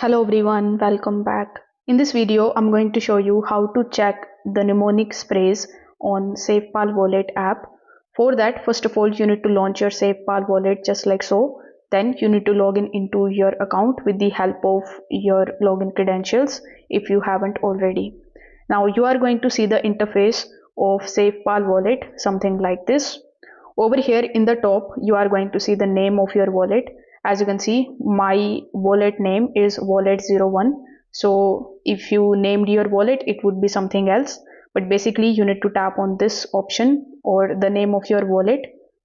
Hello everyone, welcome back. In this video, I'm going to show you how to check the mnemonic phrase on Safepal Wallet app. For that, first of all, you need to launch your Safepal wallet just like so. Then you need to log in into your account with the help of your login credentials if you haven't already. Now you are going to see the interface of Safepal wallet, something like this. Over here in the top, you are going to see the name of your wallet. As you can see, my wallet name is wallet01. So if you named your wallet, it would be something else. But basically, you need to tap on this option or the name of your wallet.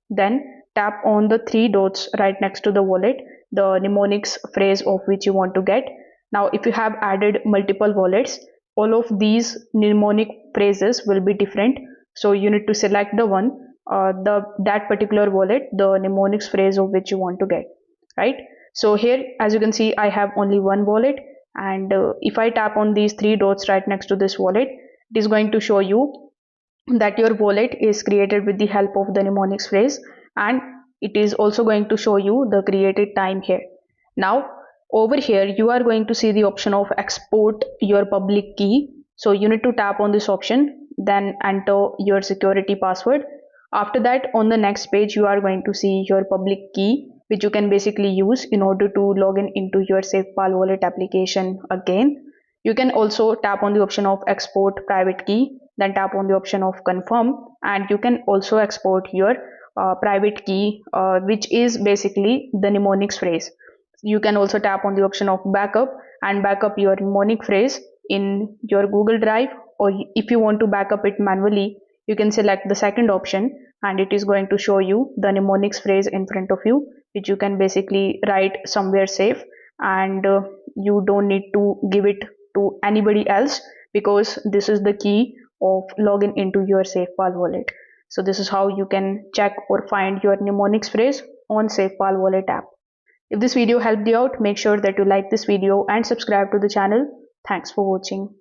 Then tap on the three dots right next to the wallet, the mnemonics phrase of which you want to get. Now, if you have added multiple wallets, all of these mnemonic phrases will be different. So you need to select the one that particular wallet, the mnemonics phrase of which you want to get, right? So here, as you can see, I have only one wallet, and if I tap on these three dots right next to this wallet, it is going to show you that your wallet is created with the help of the mnemonics phrase, and it is also going to show you the created time here. Now over here you are going to see the option of export your public key. So you need to tap on this option, then enter your security password. After that, on the next page, you are going to see your public key, which you can basically use in order to log in into your Safepal wallet application again. You can also tap on the option of export private key, then tap on the option of confirm, and you can also export your private key, which is basically the mnemonics phrase. You can also tap on the option of backup and backup your mnemonic phrase in your Google Drive, or if you want to backup it manually, you can select the second option, and it is going to show you the mnemonics phrase in front of you, which you can basically write somewhere safe, and you don't need to give it to anybody else because this is the key of login into your Safepal wallet. So this is how you can check or find your mnemonics phrase on Safepal Wallet app. If this video helped you out, make sure that you like this video and subscribe to the channel. Thanks for watching.